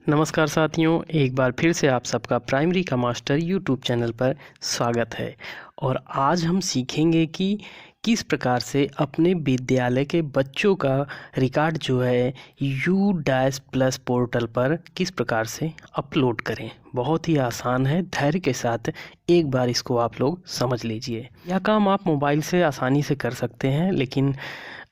नमस्कार साथियों, एक बार फिर से आप सबका प्राइमरी का मास्टर यूट्यूब चैनल पर स्वागत है। और आज हम सीखेंगे कि किस प्रकार से अपने विद्यालय के बच्चों का रिकॉर्ड जो है U-प्लस पोर्टल पर किस प्रकार से अपलोड करें। बहुत ही आसान है, धैर्य के साथ एक बार इसको आप लोग समझ लीजिए। यह काम आप मोबाइल से आसानी से कर सकते हैं, लेकिन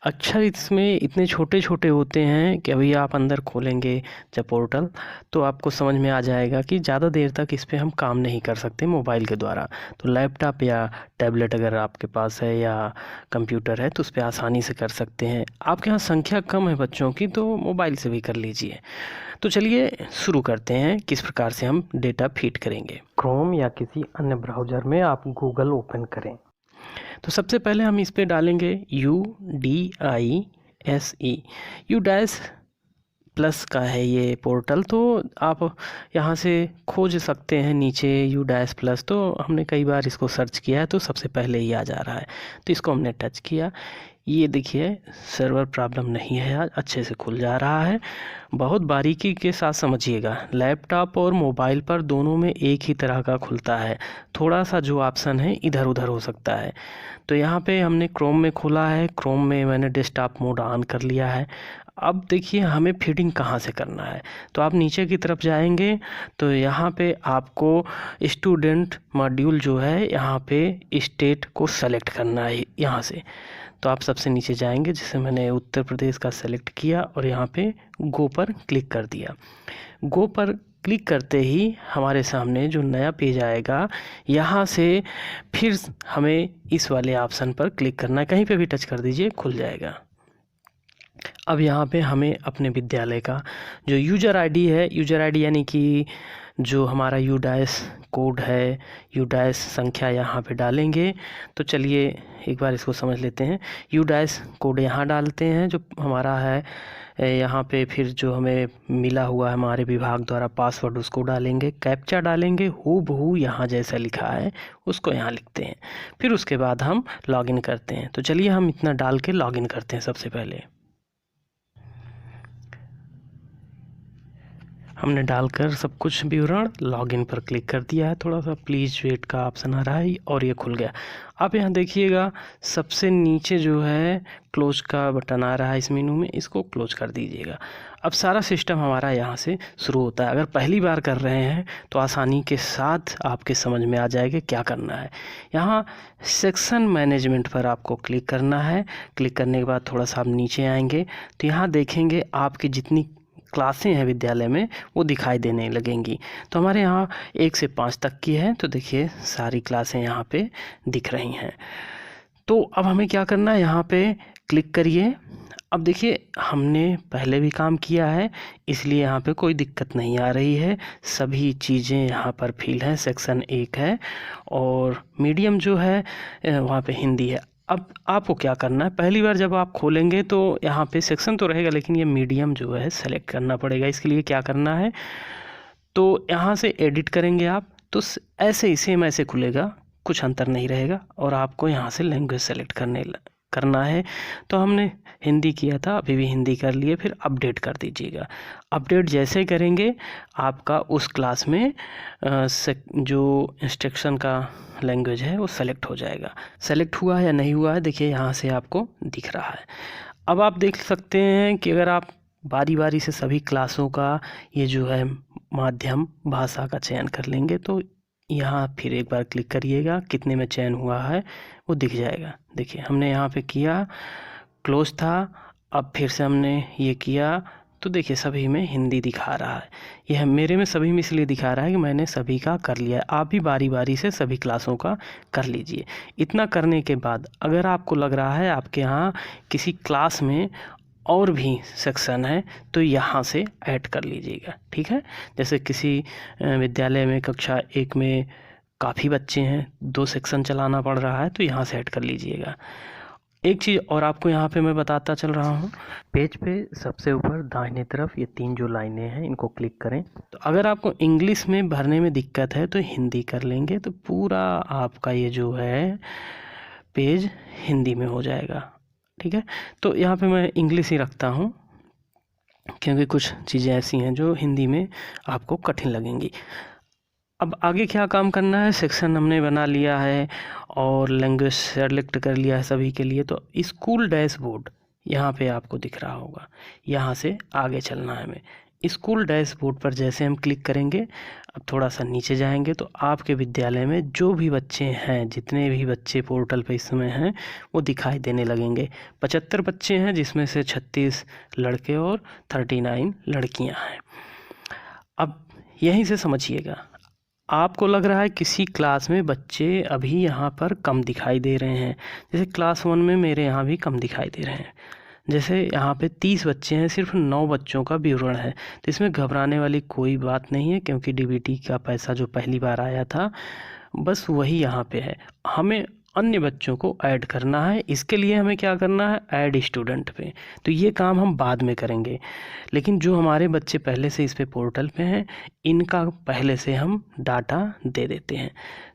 अक्षर इसमें इतने छोटे छोटे होते हैं कि अभी आप अंदर खोलेंगे जब पोर्टल तो आपको समझ में आ जाएगा कि ज़्यादा देर तक इस पे हम काम नहीं कर सकते मोबाइल के द्वारा। तो लैपटॉप या टैबलेट अगर आपके पास है या कंप्यूटर है तो उस पर आसानी से कर सकते हैं। आपके यहाँ संख्या कम है बच्चों की तो मोबाइल से भी कर लीजिए। तो चलिए शुरू करते हैं किस प्रकार से हम डेटा फीड करेंगे। क्रोम या किसी अन्य ब्राउज़र में आप गूगल ओपन करें। तो सबसे पहले हम इस पे डालेंगे UDISE। UDISE प्लस का है ये पोर्टल, तो आप यहाँ से खोज सकते हैं नीचे UDISE प्लस। तो हमने कई बार इसको सर्च किया है तो सबसे पहले ही आ जा रहा है, तो इसको हमने टच किया। ये देखिए सर्वर प्रॉब्लम नहीं है, आज अच्छे से खुल जा रहा है। बहुत बारीकी के साथ समझिएगा, लैपटॉप और मोबाइल पर दोनों में एक ही तरह का खुलता है, थोड़ा सा जो ऑप्शन है इधर उधर हो सकता है। तो यहाँ पे हमने क्रोम में खोला है, क्रोम में मैंने डेस्कटॉप मोड ऑन कर लिया है। अब देखिए हमें फीडिंग कहाँ से करना है, तो आप नीचे की तरफ जाएंगे तो यहाँ पे आपको स्टूडेंट मॉड्यूल जो है यहाँ पे स्टेट को सेलेक्ट करना है यहाँ से। तो आप सबसे नीचे जाएंगे, जैसे मैंने उत्तर प्रदेश का सेलेक्ट किया और यहाँ पे गो पर क्लिक कर दिया। गो पर क्लिक करते ही हमारे सामने जो नया पेज आएगा, यहाँ से फिर हमें इस वाले ऑप्शन पर क्लिक करना है, कहीं पे भी टच कर दीजिए खुल जाएगा। अब यहाँ पे हमें अपने विद्यालय का जो यूज़र आईडी है, यूज़र आईडी यानी कि जो हमारा UDISE कोड है, UDISE संख्या यहाँ पे डालेंगे। तो चलिए एक बार इसको समझ लेते हैं। UDISE कोड यहाँ डालते हैं जो हमारा है यहाँ पे, फिर जो हमें मिला हुआ है हमारे विभाग द्वारा पासवर्ड उसको डालेंगे, कैप्चा डालेंगे, हूबहू यहाँ जैसा लिखा है उसको यहाँ लिखते हैं, फिर उसके बाद हम लॉगिन करते हैं। तो चलिए हम इतना डाल के लॉगिन करते हैं। सबसे पहले हमने डालकर सब कुछ विवरण लॉगिन पर क्लिक कर दिया है, थोड़ा सा प्लीज़ वेट का ऑप्शन आ रहा है और ये खुल गया। आप यहाँ देखिएगा सबसे नीचे जो है क्लोज का बटन आ रहा है इस मेनू में, इसको क्लोज कर दीजिएगा। अब सारा सिस्टम हमारा यहाँ से शुरू होता है। अगर पहली बार कर रहे हैं तो आसानी के साथ आपके समझ में आ जाएगा क्या करना है। यहाँ सेक्शन मैनेजमेंट पर आपको क्लिक करना है। क्लिक करने के बाद थोड़ा सा आप नीचे आएंगे तो यहाँ देखेंगे आपकी जितनी क्लासें हैं विद्यालय में वो दिखाई देने लगेंगी। तो हमारे यहाँ 1 से 5 तक की है, तो देखिए सारी क्लासें यहाँ पे दिख रही हैं। तो अब हमें क्या करना है, यहाँ पे क्लिक करिए। अब देखिए हमने पहले भी काम किया है इसलिए यहाँ पे कोई दिक्कत नहीं आ रही है, सभी चीज़ें यहाँ पर फिल हैं। सेक्शन 1 है और मीडियम जो है वहाँ पे हिंदी है। अब आपको क्या करना है, पहली बार जब आप खोलेंगे तो यहाँ पे सेक्शन तो रहेगा लेकिन ये मीडियम जो है सेलेक्ट करना पड़ेगा। इसके लिए क्या करना है, तो यहाँ से एडिट करेंगे आप तो ऐसे ही सेम ऐसे खुलेगा, कुछ अंतर नहीं रहेगा। और आपको यहाँ से लैंग्वेज सेलेक्ट करना है। तो हमने हिंदी किया था, अभी भी हिंदी कर लिए, फिर अपडेट कर दीजिएगा। अपडेट जैसे करेंगे आपका उस क्लास में जो इंस्ट्रक्शन का लैंग्वेज है वो सेलेक्ट हो जाएगा। सेलेक्ट हुआ है या नहीं हुआ है देखिए यहाँ से आपको दिख रहा है। अब आप देख सकते हैं कि अगर आप बारी बारी से सभी क्लासों का ये जो है माध्यम भाषा का चयन कर लेंगे तो यहाँ फिर एक बार क्लिक करिएगा, कितने में चयन हुआ है वो दिख जाएगा। देखिए हमने यहाँ पे किया, क्लोज था, अब फिर से हमने ये किया तो देखिए सभी में हिंदी दिखा रहा है। यह मेरे में सभी में इसलिए दिखा रहा है कि मैंने सभी का कर लिया है। आप भी बारी बारी से सभी क्लासों का कर लीजिए। इतना करने के बाद अगर आपको लग रहा है आपके यहाँ किसी क्लास में और भी सेक्शन है तो यहाँ से ऐड कर लीजिएगा, ठीक है। जैसे किसी विद्यालय में कक्षा 1 में काफ़ी बच्चे हैं, 2 सेक्शन चलाना पड़ रहा है तो यहाँ से ऐड कर लीजिएगा। एक चीज़ और आपको यहाँ पे मैं बताता चल रहा हूँ, पेज पे सबसे ऊपर दाहिने तरफ ये 3 जो लाइनें हैं इनको क्लिक करें। तो अगर आपको इंग्लिश में भरने में दिक्कत है तो हिंदी कर लेंगे तो पूरा आपका ये जो है पेज हिंदी में हो जाएगा, ठीक है। तो यहाँ पे मैं इंग्लिश ही रखता हूँ। क्योंकि कुछ चीज़ें ऐसी हैं जो हिंदी में आपको कठिन लगेंगी। अब आगे क्या काम करना है, सेक्शन हमने बना लिया है और लैंग्वेज सेलेक्ट कर लिया है सभी के लिए। तो स्कूल डैशबोर्ड यहाँ पे आपको दिख रहा होगा, यहाँ से आगे चलना है हमें। स्कूल डैशबोर्ड पर जैसे हम क्लिक करेंगे, अब थोड़ा सा नीचे जाएंगे तो आपके विद्यालय में जो भी बच्चे हैं, जितने भी बच्चे पोर्टल पे इस समय हैं, वो दिखाई देने लगेंगे। 75 बच्चे हैं, जिसमें से 36 लड़के और 39 लड़कियां हैं। अब यहीं से समझिएगा, आपको लग रहा है किसी क्लास में बच्चे अभी यहाँ पर कम दिखाई दे रहे हैं। जैसे क्लास 1 में मेरे यहाँ भी कम दिखाई दे रहे हैं। जैसे यहाँ पे 30 बच्चे हैं, सिर्फ 9 बच्चों का विवरण है। तो इसमें घबराने वाली कोई बात नहीं है, क्योंकि डीबीटी का पैसा जो पहली बार आया था बस वही यहाँ पे है। हमें अन्य बच्चों को ऐड करना है। इसके लिए हमें क्या करना है, ऐड स्टूडेंट पे। तो ये काम हम बाद में करेंगे, लेकिन जो हमारे बच्चे पहले से इस पे पोर्टल पे हैं, इनका पहले से हम डाटा दे देते हैं।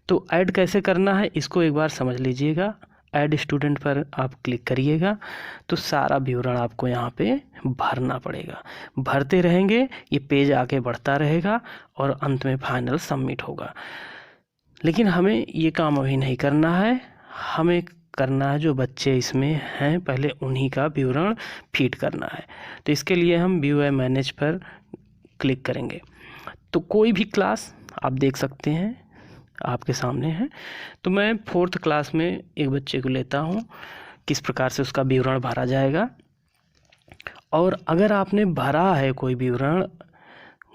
तो ऐड कैसे करना है इसको एक बार समझ लीजिएगा। ऐड स्टूडेंट पर आप क्लिक करिएगा तो सारा विवरण आपको यहाँ पे भरना पड़ेगा। भरते रहेंगे, ये पेज आगे बढ़ता रहेगा और अंत में फाइनल सबमिट होगा। लेकिन हमें ये काम अभी नहीं करना है, हमें करना है जो बच्चे इसमें हैं पहले उन्हीं का विवरण फीड करना है। तो इसके लिए हम व्यू एंड मैनेज पर क्लिक करेंगे। तो कोई भी क्लास आप देख सकते हैं आपके सामने है। तो मैं 4th क्लास में एक बच्चे को लेता हूँ, किस प्रकार से उसका विवरण भरा जाएगा। और अगर आपने भरा है कोई विवरण,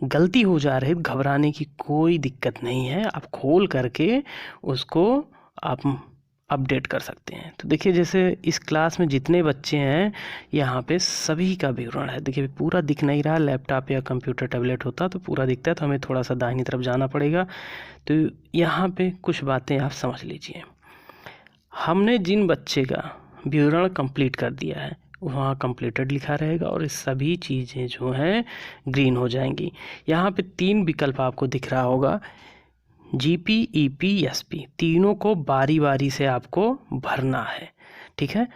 गलती हो जा रही है, घबराने की कोई दिक्कत नहीं है। आप खोल करके उसको आप अपडेट कर सकते हैं। तो देखिए, जैसे इस क्लास में जितने बच्चे हैं यहाँ पे सभी का विवरण है। देखिए पूरा दिख नहीं रहा, लैपटॉप या कंप्यूटर टैबलेट होता तो पूरा दिखता है। तो हमें थोड़ा सा दाहिनी तरफ जाना पड़ेगा। तो यहाँ पे कुछ बातें आप समझ लीजिए। हमने जिन बच्चे का विवरण कंप्लीट कर दिया है वहाँ कंप्लीटेड लिखा रहेगा और सभी चीज़ें जो हैं ग्रीन हो जाएंगी। यहाँ पे 3 विकल्प आपको दिख रहा होगा, जीपी, ईपी, एसपी। तीनों को बारी बारी से आपको भरना है, ठीक है।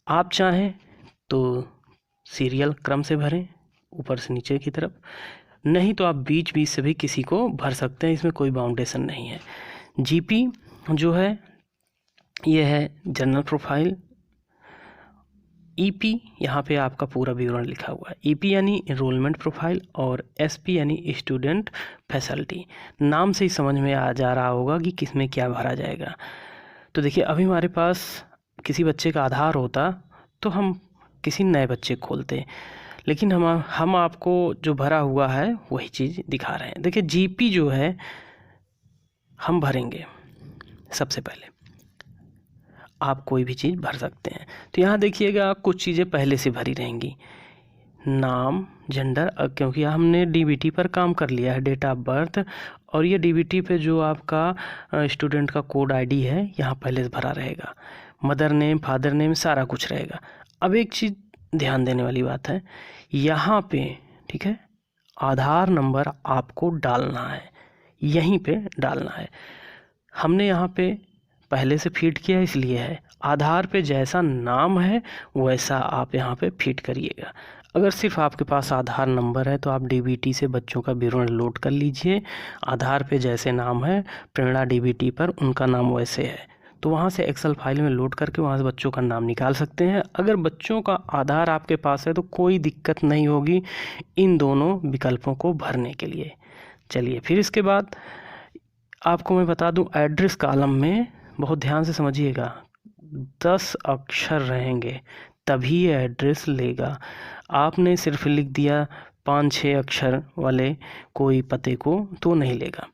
आप चाहें तो सीरियल क्रम से भरें ऊपर से नीचे की तरफ, नहीं तो आप बीच बीच से भी किसी को भर सकते हैं, इसमें कोई बाउंडेशन नहीं है। जीपी जो है ये है जनरल प्रोफाइल। ईपी यहाँ पे आपका पूरा विवरण लिखा हुआ है। ईपी यानी इनरोलमेंट प्रोफाइल और एसपी यानी स्टूडेंट फैसिलिटी। नाम से ही समझ में आ जा रहा होगा कि किस में क्या भरा जाएगा। तो देखिए, अभी हमारे पास किसी बच्चे का आधार होता तो हम किसी नए बच्चे को खोलते, लेकिन हम आपको जो भरा हुआ है वही चीज़ दिखा रहे हैं। देखिए, जीपी जो है हम भरेंगे। सबसे पहले आप कोई भी चीज़ भर सकते हैं। तो यहाँ देखिएगा कुछ चीज़ें पहले से भरी रहेंगी, नाम, जेंडर, क्योंकि हमने डीबीटी पर काम कर लिया है, डेट ऑफ बर्थ, और ये डीबीटी पे जो आपका स्टूडेंट का कोड आईडी है यहाँ पहले से भरा रहेगा। मदर नेम, फादर नेम, सारा कुछ रहेगा। अब एक चीज़ ध्यान देने वाली बात है यहाँ पे, ठीक है, आधार नंबर आपको डालना है, यहीं पे डालना है। हमने यहाँ पे पहले से फीड किया इसलिए है। आधार पे जैसा नाम है वैसा आप यहाँ पे फीड करिएगा। अगर सिर्फ आपके पास आधार नंबर है तो आप डीबीटी से बच्चों का विवरण लोड कर लीजिए। आधार पे जैसे नाम है प्रेरणा डीबीटी पर उनका नाम वैसे है, तो वहाँ से एक्सेल फाइल में लोड करके वहाँ से बच्चों का नाम निकाल सकते हैं। अगर बच्चों का आधार आपके पास है तो कोई दिक्कत नहीं होगी इन दोनों विकल्पों को भरने के लिए। चलिए, फिर इसके बाद आपको मैं बता दूं, एड्रेस कॉलम में बहुत ध्यान से समझिएगा, 10 अक्षर रहेंगे तभी ये एड्रेस लेगा। आपने सिर्फ लिख दिया 5-6 अक्षर वाले कोई पते को तो नहीं लेगा।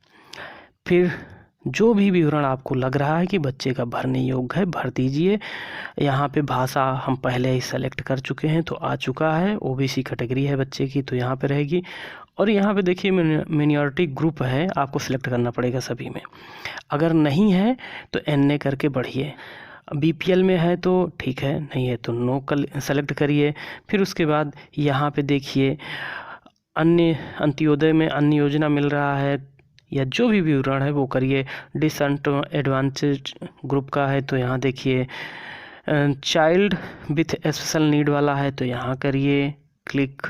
फिर जो भी विवरण आपको लग रहा है कि बच्चे का भरने योग्य है भर दीजिए। यहाँ पे भाषा हम पहले ही सेलेक्ट कर चुके हैं तो आ चुका है। ओबीसी कैटेगरी है बच्चे की तो यहाँ पे रहेगी। और यहाँ पे देखिए मिनॉरिटी ग्रुप है, आपको सिलेक्ट करना पड़ेगा सभी में। अगर नहीं है तो एनए करके बढ़िए। बीपीएल में है तो ठीक है, नहीं है तो नो सेलेक्ट करिए। फिर उसके बाद यहाँ पे देखिए अन्य, अंत्योदय में अन्य योजना मिल रहा है या जो भी विवरण है वो करिए। डिसएडवांटेज ग्रुप का है तो यहाँ देखिए, चाइल्ड विथ स्पेशल नीड वाला है तो यहाँ करिए क्लिक।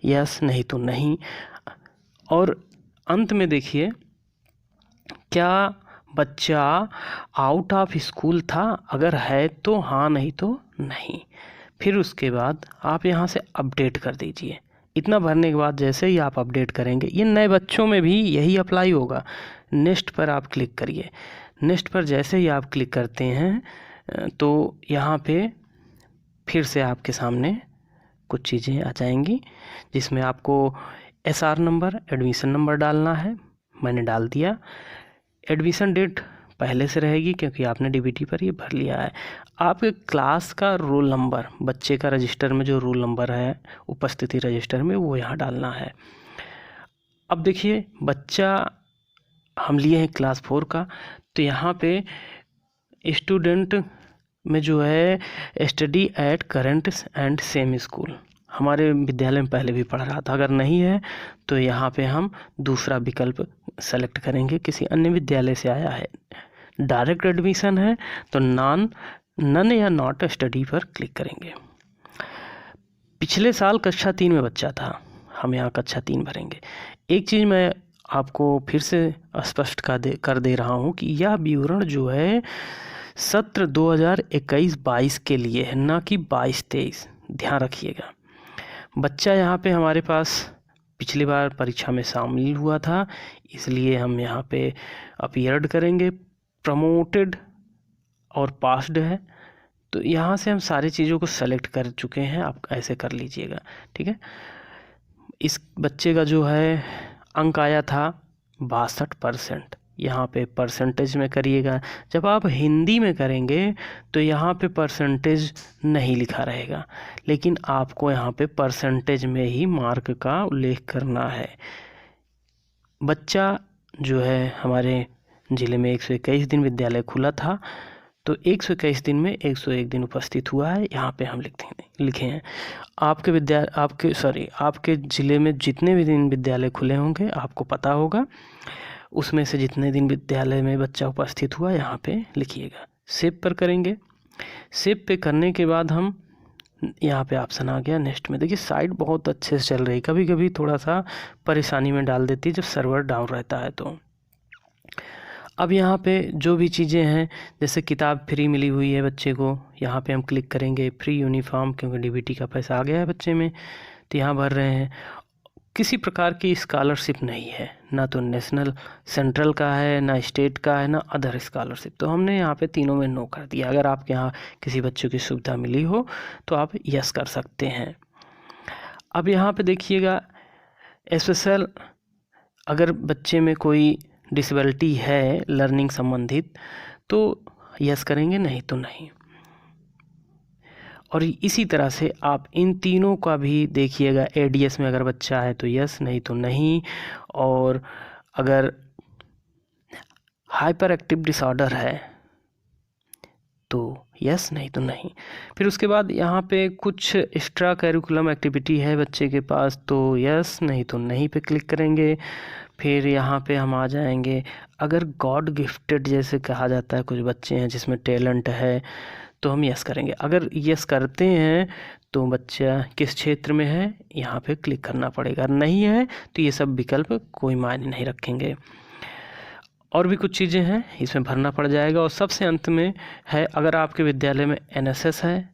यस नहीं तो नहीं। और अंत में देखिए, क्या बच्चा आउट ऑफ स्कूल था, अगर है तो हाँ, नहीं तो नहीं। फिर उसके बाद आप यहाँ से अपडेट कर दीजिए। इतना भरने के बाद जैसे ही आप अपडेट करेंगे, ये नए बच्चों में भी यही अप्लाई होगा। नेक्स्ट पर आप क्लिक करिए। नेक्स्ट पर जैसे ही आप क्लिक करते हैं तो यहाँ पे फिर से आपके सामने कुछ चीज़ें आ जाएंगी, जिसमें आपको SR नंबर, एडमिशन नंबर डालना है। मैंने डाल दिया। एडमिशन डेट पहले से रहेगी क्योंकि आपने DBT पर ये भर लिया है। आपके क्लास का रोल नंबर, बच्चे का रजिस्टर में जो रोल नंबर है उपस्थिति रजिस्टर में, वो यहाँ डालना है। अब देखिए, बच्चा हम लिए हैं क्लास 4 का, तो यहाँ पे स्टूडेंट में जो है study at current and same school, हमारे विद्यालय में पहले भी पढ़ रहा था। अगर नहीं है तो यहाँ पे हम दूसरा विकल्प सेलेक्ट करेंगे, किसी अन्य विद्यालय से आया है। डायरेक्ट एडमिशन है तो नन या नॉट स्टडी पर क्लिक करेंगे। पिछले साल कक्षा 3 में बच्चा था, हम यहाँ कक्षा 3 भरेंगे। एक चीज़ मैं आपको फिर से स्पष्ट कर दे रहा हूँ कि यह विवरण जो है सत्र 2021-22 के लिए है, ना कि 22-23। ध्यान रखिएगा। बच्चा यहाँ पे हमारे पास पिछली बार परीक्षा में शामिल हुआ था, इसलिए हम यहाँ पे अपीयर्ड करेंगे। प्रमोटेड और पास्ड है, तो यहाँ से हम सारी चीज़ों को सेलेक्ट कर चुके हैं। आप ऐसे कर लीजिएगा, ठीक है। इस बच्चे का जो है अंक आया था 62%। यहाँ पे परसेंटेज में करिएगा। जब आप हिंदी में करेंगे तो यहाँ पे परसेंटेज नहीं लिखा रहेगा, लेकिन आपको यहाँ पे परसेंटेज में ही मार्क का उल्लेख करना है। बच्चा जो है हमारे ज़िले में 121 दिन विद्यालय खुला था, तो 121 दिन में 101 दिन उपस्थित हुआ है, यहाँ पे हम लिखे हैं। आपके ज़िले में जितने भी दिन विद्यालय खुले होंगे आपको पता होगा, उसमें से जितने दिन विद्यालय में बच्चा उपस्थित हुआ यहाँ पे लिखिएगा। सेव पर करेंगे। सेव पे करने के बाद हम यहाँ पे ऑप्शन आ गया नेक्स्ट में। देखिए साइट बहुत अच्छे से चल रही, कभी कभी थोड़ा सा परेशानी में डाल देती है जब सर्वर डाउन रहता है। तो अब यहाँ पे जो भी चीज़ें हैं, जैसे किताब फ्री मिली हुई है बच्चे को, यहाँ पे हम क्लिक करेंगे। फ्री यूनिफॉर्म, क्योंकि DBT का पैसा आ गया है बच्चे में, तो यहाँ भर रहे हैं। किसी प्रकार की स्कॉलरशिप नहीं है, ना तो नेशनल सेंट्रल का है, ना स्टेट का है, ना अदर स्कॉलरशिप, तो हमने यहाँ पे तीनों में नो कर दिया। अगर आपके यहाँ किसी बच्चों की सुविधा मिली हो तो आप यस कर सकते हैं। अब यहाँ पे देखिएगा, स्पेशल अगर बच्चे में कोई डिसेबिलिटी है लर्निंग संबंधित तो यस करेंगे, नहीं तो नहीं। और इसी तरह से आप इन तीनों का भी देखिएगा। ADS में अगर बच्चा है तो यस, नहीं तो नहीं। और अगर हाइपर एक्टिव डिसऑर्डर है तो यस, नहीं तो नहीं। फिर उसके बाद यहाँ पे कुछ एक्स्ट्रा करिकुलम एक्टिविटी है बच्चे के पास, तो यस, नहीं तो नहीं पे क्लिक करेंगे। फिर यहाँ पे हम आ जाएंगे, अगर गॉड गिफ्टेड जैसे कहा जाता है, कुछ बच्चे हैं जिसमें टैलेंट है, तो हम यस करेंगे। अगर यस करते हैं तो बच्चा किस क्षेत्र में है यहाँ पे क्लिक करना पड़ेगा, नहीं है तो ये सब विकल्प कोई मायने नहीं रखेंगे। और भी कुछ चीज़ें हैं इसमें भरना पड़ जाएगा। और सबसे अंत में है, अगर आपके विद्यालय में NSS है,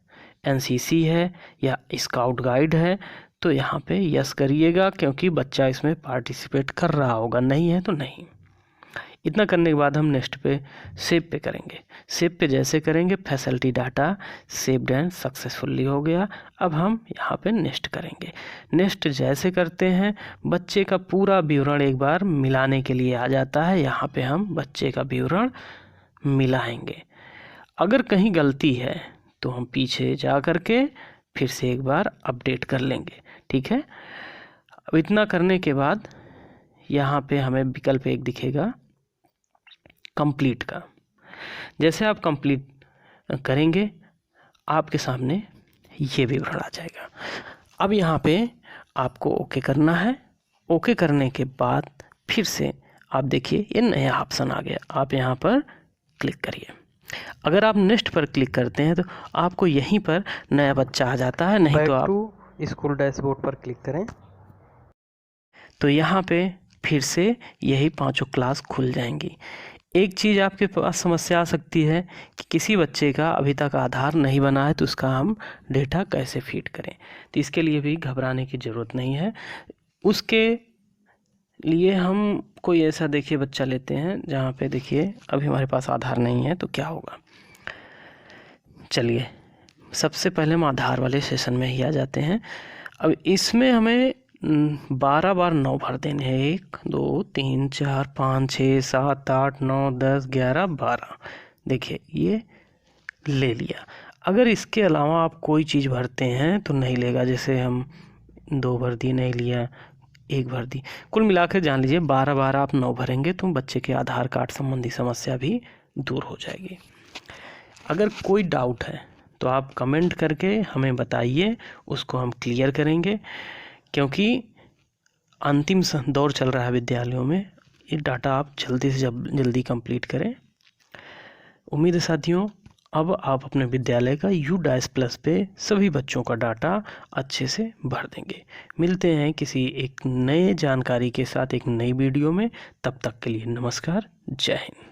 NCC है या स्काउट गाइड है तो यहाँ पे यस करिएगा, क्योंकि बच्चा इसमें पार्टिसिपेट कर रहा होगा। नहीं है तो नहीं। इतना करने के बाद हम नेक्स्ट पे सेव पे करेंगे। सेव पे जैसे करेंगे, facility data saved and successfully हो गया। अब हम यहाँ पे नेक्स्ट करेंगे। नेक्स्ट जैसे करते हैं, बच्चे का पूरा विवरण एक बार मिलाने के लिए आ जाता है। यहाँ पे हम बच्चे का विवरण मिलाएंगे। अगर कहीं गलती है तो हम पीछे जा कर के फिर से एक बार अपडेट कर लेंगे, ठीक है। अब इतना करने के बाद यहाँ पे हमें विकल्प एक दिखेगा कंप्लीट का। जैसे आप कंप्लीट करेंगे आपके सामने ये विवरण आ जाएगा। अब यहाँ पे आपको ओके करना है। ओके करने के बाद फिर से आप देखिए ये नया ऑप्शन आ गया, आप यहाँ पर क्लिक करिए। अगर आप नेक्स्ट पर क्लिक करते हैं तो आपको यहीं पर नया बच्चा आ जाता है, नहीं तो आप स्कूल डैशबोर्ड पर क्लिक करें। तो यहाँ पे फिर से यही पांचों क्लास खुल जाएंगी। एक चीज़ आपके पास समस्या आ सकती है कि किसी बच्चे का अभी तक आधार नहीं बना है, तो उसका हम डेटा कैसे फीड करें। तो इसके लिए भी घबराने की ज़रूरत नहीं है। उसके लिए हम कोई ऐसा देखिए बच्चा लेते हैं जहाँ पे देखिए अभी हमारे पास आधार नहीं है, तो क्या होगा। चलिए सबसे पहले हम आधार वाले सेशन में ही आ जाते हैं। अब इसमें हमें 12 बार 9 भर देने हैं। 1 2 3 4 5 6 7 8 9 10 11 12। देखिए ये ले लिया। अगर इसके अलावा आप कोई चीज़ भरते हैं तो नहीं लेगा। जैसे हम 2 भर दी, नहीं लिया, 1 भर दी। कुल मिलाकर जान लीजिए 12 बार आप 9 भरेंगे तो बच्चे के आधार कार्ड संबंधी समस्या भी दूर हो जाएगी। अगर कोई डाउट है तो आप कमेंट करके हमें बताइए, उसको हम क्लियर करेंगे। क्योंकि अंतिम दौर चल रहा है विद्यालयों में, ये डाटा आप जल्दी से जल्दी कंप्लीट करें। उम्मीद है साथियों अब आप अपने विद्यालय का U-+ पे सभी बच्चों का डाटा अच्छे से भर देंगे। मिलते हैं किसी एक नए जानकारी के साथ एक नई वीडियो में। तब तक के लिए नमस्कार, जय हिंद।